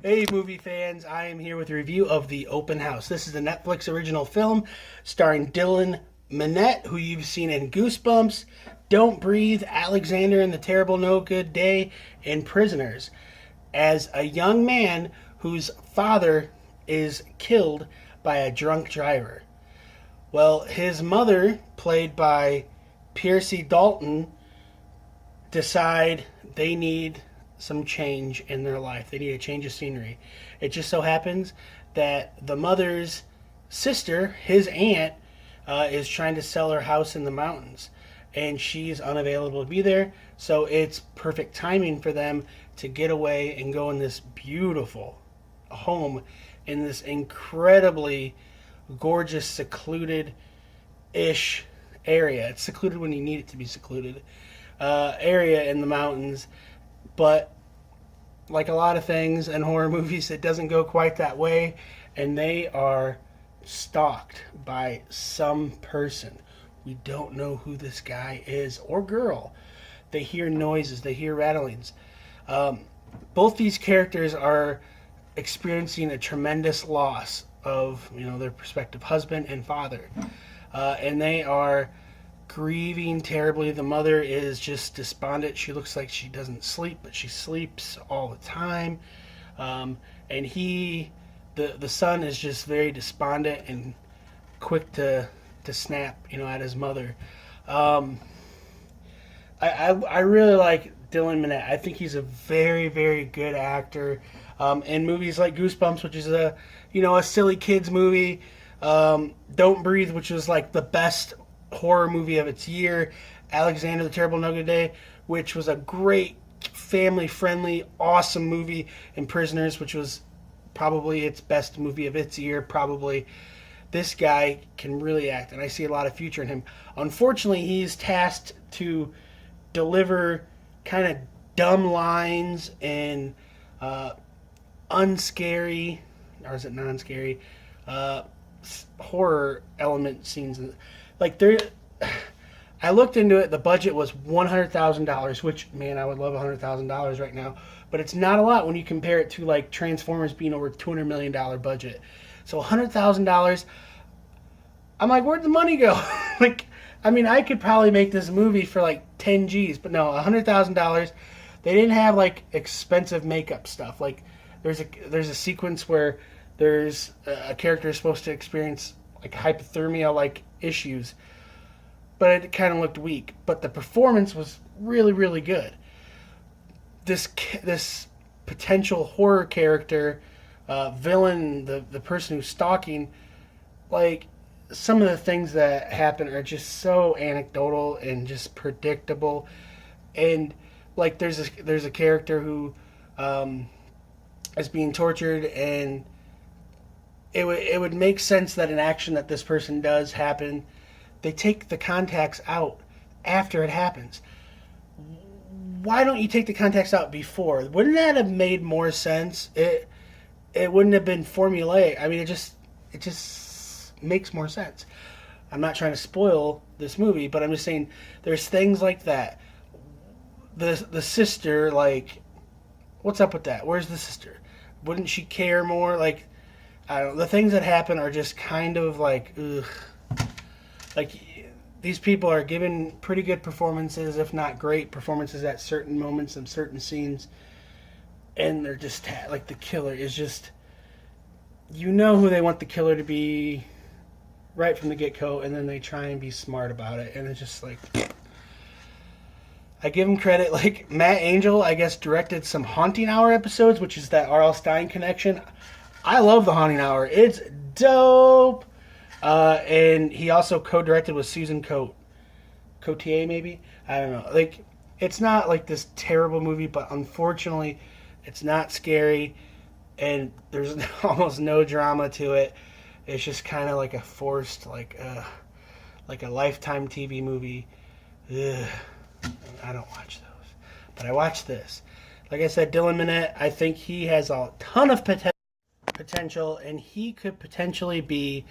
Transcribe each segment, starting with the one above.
Hey, movie fans, I am here with a review of The Open House. This is a Netflix original film starring Dylan Minnette, who you've seen in Goosebumps, Don't Breathe, Alexander and the Terrible No Good Day, and Prisoners. As a young man whose father is killed by a drunk driver. Well, his mother, played by Piercy Dalton, decide they need some change in their life. They need a change of scenery. It just so happens that the mother's sister, his aunt, is trying to sell her house in the mountains, and she's unavailable to be there. So it's perfect timing for them to get away and go in this beautiful home in this incredibly gorgeous, secluded ish area. It's secluded when you need it to be secluded. Area in the mountains, but like a lot of things in horror movies, it doesn't go quite that way, and they are stalked by some person. We don't know who this guy is or girl. They hear noises, they hear rattlings. Both these characters are experiencing a tremendous loss of their prospective husband and father, and they are grieving terribly. The mother is just despondent. She looks like she doesn't sleep, but she sleeps all the time. And the son is just very despondent and quick to snap, at his mother. I really like Dylan Minnette. I think he's a very, very good actor. In movies like Goosebumps, which is a silly kids movie. Don't Breathe, which was like the best horror movie of its year. Alexander the Terrible No Good Day, which was a great family-friendly, awesome movie. And Prisoners, which was probably its best movie of its year, probably. This guy can really act, and I see a lot of future in him. Unfortunately, he's tasked to deliver kind of dumb lines and unscary, or is it non-scary, horror element scenes. Like I looked into it. The budget was $100,000, which, man, I would love $100,000 right now. But it's not a lot when you compare it to like Transformers being over $200 million budget. So $100,000. I'm like, where'd the money go? I could probably make this movie for like 10 G's, but no, $100,000. They didn't have like expensive makeup stuff. Like there's a sequence where there's a character supposed to experience like hypothermia like issues, but it kind of looked weak. But the performance was really, really good. This potential horror character, villain, the person who's stalking, like some of the things that happen are just so anecdotal and just predictable. And like there's a character who is being tortured, and it would make sense that an action that this person does happen. They take the contacts out after it happens. Why don't you take the contacts out before? Wouldn't that have made more sense? It wouldn't have been formulaic. I mean, it just makes more sense. I'm not trying to spoil this movie, but I'm just saying there's things like that. The sister, like, what's up with that? Where's the sister? Wouldn't she care more? Like, I don't know. The things that happen are just kind of like, ugh. Like, these people are given pretty good performances, if not great performances at certain moments and certain scenes. And they're just, like, the killer is just, who they want the killer to be right from the get-go, and then they try and be smart about it. And it's just like, I give him credit. Like, Matt Angel, I guess, directed some Haunting Hour episodes, which is that R.L. Stine connection. I love the Haunting Hour. It's dope. And he also co-directed with Susan Cotier, maybe? I don't know. Like, it's not like this terrible movie, but unfortunately, it's not scary, and there's almost no drama to it. It's just kind of like a forced, like a Lifetime TV movie. Ugh. I don't watch those, but I watch this. Like I said, Dylan Minnette, I think he has a ton of potential, and he could potentially be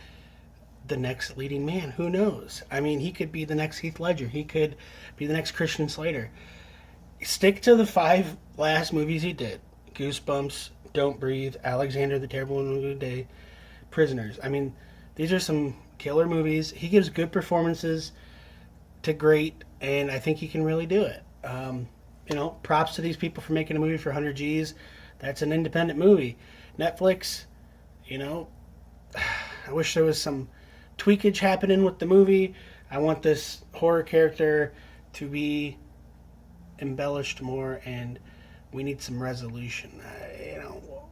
the next leading man. Who knows? I mean, he could be the next Heath Ledger. He could be the next Christian Slater. Stick to the 5 last movies he did. Goosebumps, Don't Breathe, Alexander the Terrible and Good Day, Prisoners. I mean, these are some killer movies. He gives good performances to great, and I think he can really do it. You know, props to these people for making a movie for 100 G's. That's an independent movie. Netflix, you know, I wish there was some tweakage happening with the movie. I want this horror character to be embellished more, and we need some resolution. You know,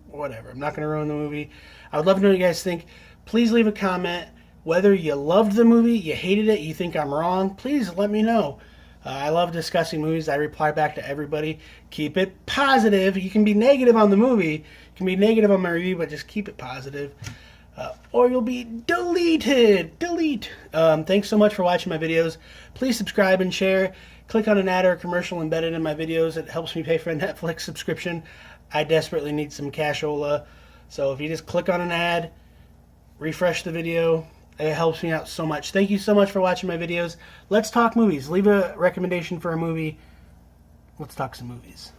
whatever. I'm not going to ruin the movie. I would love to know what you guys think. Please leave a comment. Whether you loved the movie, you hated it, you think I'm wrong, please let me know. I love discussing movies. I reply back to everybody. Keep it positive. You can be negative on the movie. You can be negative on my review, but just keep it positive. Or you'll be deleted. Delete. Thanks so much for watching my videos. Please subscribe and share. Click on an ad or a commercial embedded in my videos. It helps me pay for a Netflix subscription. I desperately need some cashola. So if you just click on an ad, refresh the video, it helps me out so much. Thank you so much for watching my videos. Let's talk movies. Leave a recommendation for a movie. Let's talk some movies.